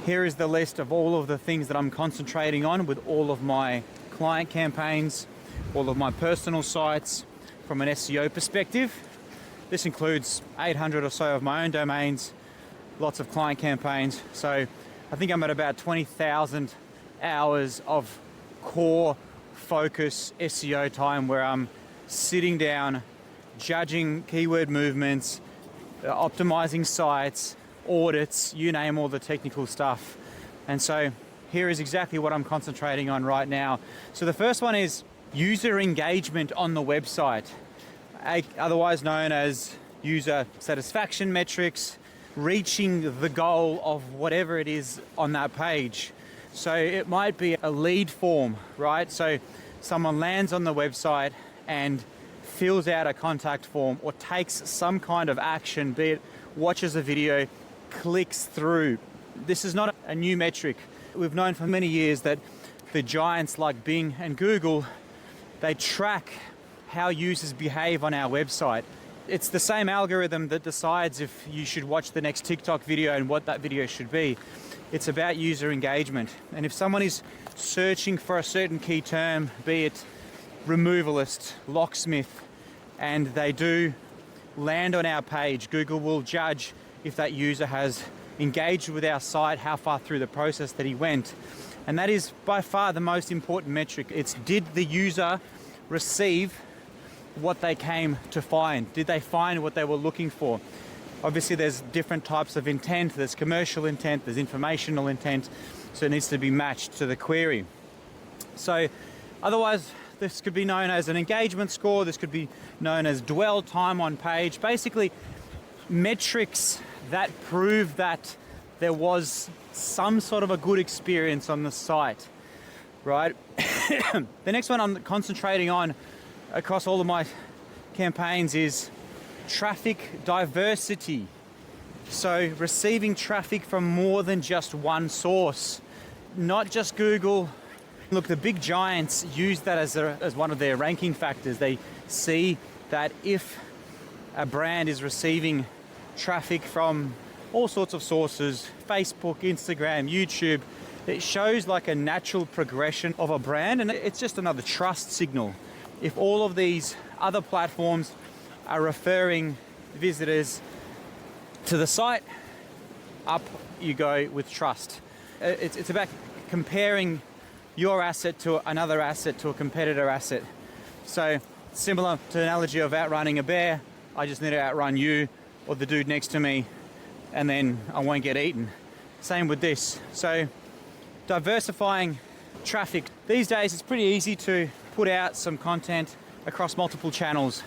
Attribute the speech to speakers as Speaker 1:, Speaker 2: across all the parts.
Speaker 1: Here is the list of all of the things that I'm concentrating on with all of my client campaigns, all of my personal sites from an SEO perspective. This includes 800 or so of my own domains, lots of client campaigns. So I think I'm at about 20,000 hours of core focus SEO time where I'm sitting down, judging keyword movements, optimizing sites, audits, you name all the technical stuff. And so here is exactly what I'm concentrating on right now. So the first one is user engagement on the website, otherwise known as user satisfaction metrics, reaching the goal of whatever it is on that page. So it might be a lead form, right? So someone lands on the website and fills out a contact form or takes some kind of action, be it watches a video, clicks through. This is not a new metric. We've known for many years that the giants like Bing and Google, they track how users behave on our website. It's the same algorithm that decides if you should watch the next TikTok video and what that video should be. It's about user engagement. And if someone is searching for a certain key term, be it removalist, locksmith, and they do land on our page, Google will judge if that user has engaged with our site, how far through the process that he went. And that is by far the most important metric. It's, did the user receive what they came to find? Did they find what they were looking for? Obviously there's different types of intent. There's commercial intent, there's informational intent, so it needs to be matched to the query. So otherwise this could be known as an engagement score, this could be known as dwell time on page. Basically metrics that prove that there was some sort of a good experience on the site, right? The next one I'm concentrating on across all of my campaigns is traffic diversity. So receiving traffic from more than just one source, not just Google. Look, the big giants use that as one of their ranking factors. They see that if a brand is receiving traffic from all sorts of sources, Facebook, Instagram, YouTube, it shows like a natural progression of a brand, and it's just another trust signal. If all of these other platforms are referring visitors to the site, up you go with trust. It's about comparing your asset to another asset, to a competitor asset. So similar to the analogy of outrunning a bear, I just need to outrun you or the dude next to me, and then I won't get eaten. Same with this. So diversifying traffic. These days it's pretty easy to put out some content across multiple channels.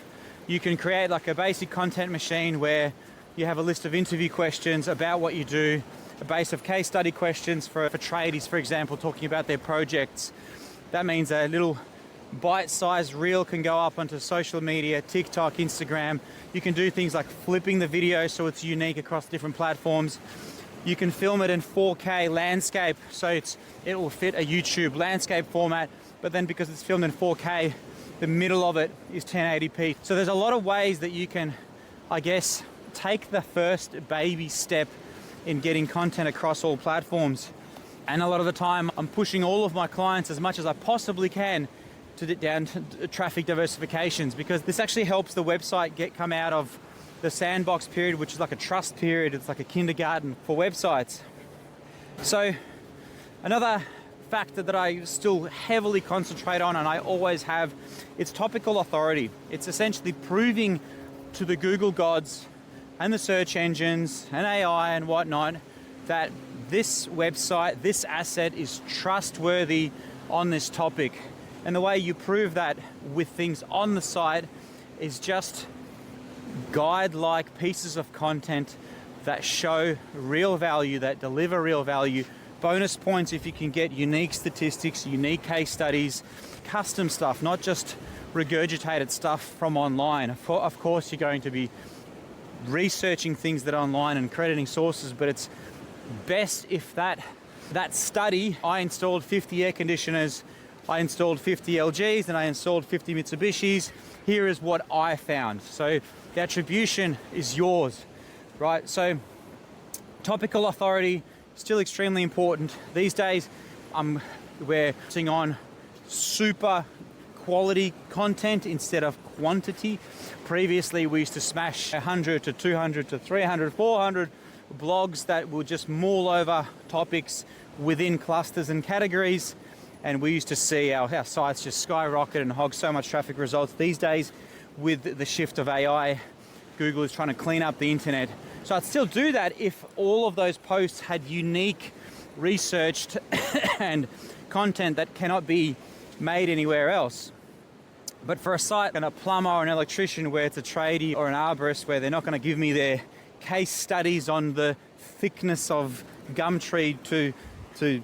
Speaker 1: You can create like a basic content machine where you have a list of interview questions about what you do, a base of case study questions for tradies, for example, talking about their projects. That means a little bite-sized reel can go up onto social media, TikTok, Instagram. You can do things like flipping the video so it's unique across different platforms. You can film it in 4K landscape, so it will fit a YouTube landscape format, but then because it's filmed in 4K, the middle of it is 1080p. So there's a lot of ways that you can, I guess, take the first baby step in getting content across all platforms. And a lot of the time I'm pushing all of my clients as much as I possibly can to get down to traffic diversifications, because this actually helps the website come out of the sandbox period, which is like a trust period. It's like a kindergarten for websites. So another factor that I still heavily concentrate on, and I always have, it's topical authority. It's essentially proving to the Google gods and the search engines and AI and whatnot that this website, this asset is trustworthy on this topic. And the way you prove that with things on the site is just guide-like pieces of content that show real value, that deliver real value. Bonus points if you can get unique statistics, unique case studies, custom stuff, not just regurgitated stuff from online. Of course, you're going to be researching things that are online and crediting sources, but it's best if that study, I installed 50 air conditioners, I installed 50 LGs, and I installed 50 Mitsubishis. Here is what I found. So the attribution is yours, right? So topical authority, still extremely important. These days, we're focusing on super quality content instead of quantity. Previously, we used to smash 100 to 200 to 300, 400 blogs that will just maul over topics within clusters and categories. And we used to see our sites just skyrocket and hog so much traffic results. These days, with the shift of AI, Google is trying to clean up the internet. So I'd still do that if all of those posts had unique, researched and content that cannot be made anywhere else. But for a site and a plumber or an electrician where it's a tradie or an arborist where they're not going to give me their case studies on the thickness of gum tree to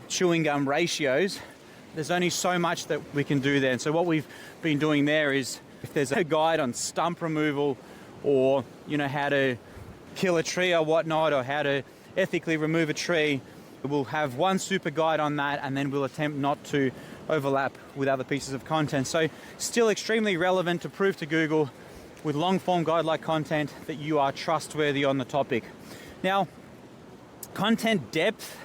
Speaker 1: chewing gum ratios, there's only so much that we can do there. And so what we've been doing there is, if there's a guide on stump removal or, you know, how to kill a tree or whatnot, or how to ethically remove a tree, we'll have one super guide on that, and then we'll attempt not to overlap with other pieces of content. So still extremely relevant to prove to Google with long form guide-like content that you are trustworthy on the topic. Now, content depth,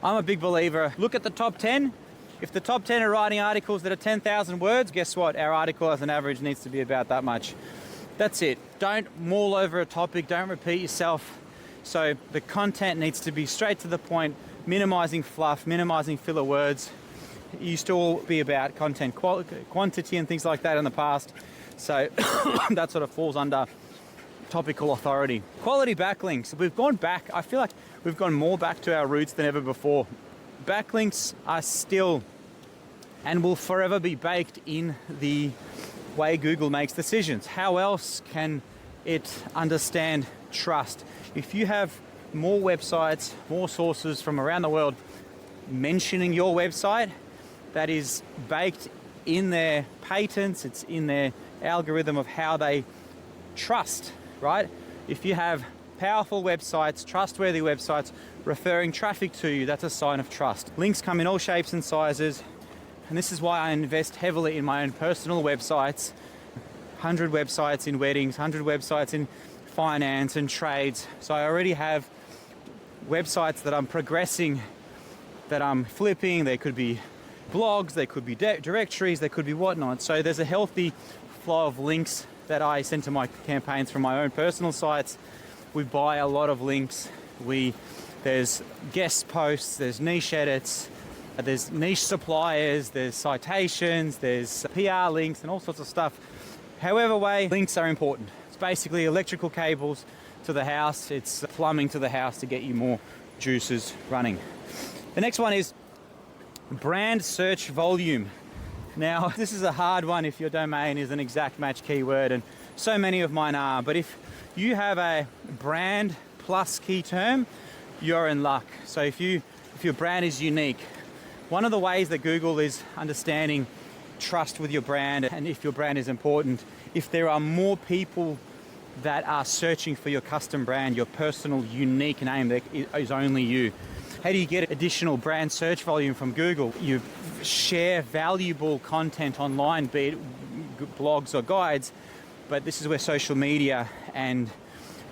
Speaker 1: I'm a big believer. Look at the top 10. If the top 10 are writing articles that are 10,000 words, guess what? Our article as an average needs to be about that much. That's it. Don't maul over a topic, don't repeat yourself. So the content needs to be straight to the point, minimizing fluff, minimizing filler words. It used to all be about content quantity and things like that in the past. So that sort of falls under topical authority. Quality backlinks. We've gone back. I feel like we've gone more back to our roots than ever before. Backlinks are still and will forever be baked in the way Google makes decisions. How else can it understand trust? If you have more websites, more sources from around the world mentioning your website, that is baked in their patents, it's in their algorithm of how they trust, right? If you have powerful websites, trustworthy websites referring traffic to you, that's a sign of trust. Links come in all shapes and sizes, and this is why I invest heavily in my own personal websites. 100 websites in weddings, 100 websites in finance and trades. So I already have websites that I'm progressing, that I'm flipping. They could be blogs, they could be directories, they could be whatnot. So there's a healthy flow of links that I send to my campaigns from my own personal sites. We buy a lot of links. There's guest posts, there's niche edits, there's niche suppliers, there's citations, there's PR links and all sorts of stuff. However way, links are important. It's basically electrical cables to the house. It's plumbing to the house to get you more juices running. The next one is brand search volume. Now, this is a hard one if your domain is an exact match keyword, and so many of mine are, but if you have a brand plus key term, you're in luck. So if your brand is unique, one of the ways that Google is understanding trust with your brand, and if your brand is important, if there are more people that are searching for your custom brand, your personal unique name that is only you. How do you get additional brand search volume from Google? You share valuable content online, be it blogs or guides, but this is where social media and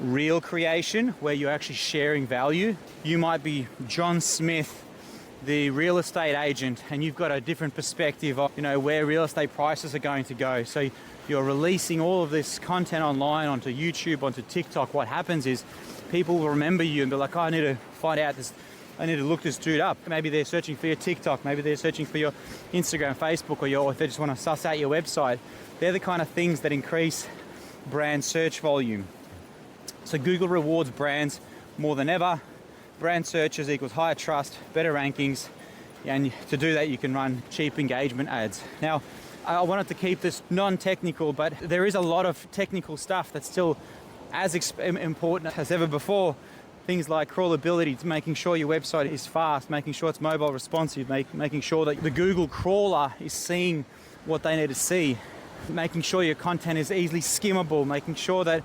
Speaker 1: real creation, where you're actually sharing value. You might be John Smith, the real estate agent, and you've got a different perspective of, where real estate prices are going to go. So you're releasing all of this content online onto YouTube, onto TikTok. What happens is people will remember you and be like, oh, I need to find out this. I need to look this dude up. Maybe they're searching for your TikTok. Maybe they're searching for your Instagram, Facebook, or if they just want to suss out your website. They're the kind of things that increase brand search volume. So Google rewards brands more than ever. Brand searches equals higher trust, better rankings, and to do that you can run cheap engagement ads. Now, I wanted to keep this non-technical, but there is a lot of technical stuff that's still as important as ever before. Things like crawlability, making sure your website is fast, making sure it's mobile responsive, making sure that the Google crawler is seeing what they need to see, making sure your content is easily skimmable, making sure that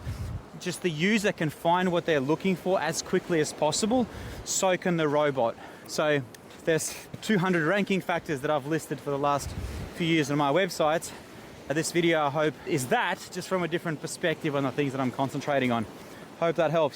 Speaker 1: just the user can find what they're looking for as quickly as possible, so can the robot. So there's 200 ranking factors that I've listed for the last few years on my websites. This video, I hope, is that just from a different perspective on the things that I'm concentrating on. Hope that helps.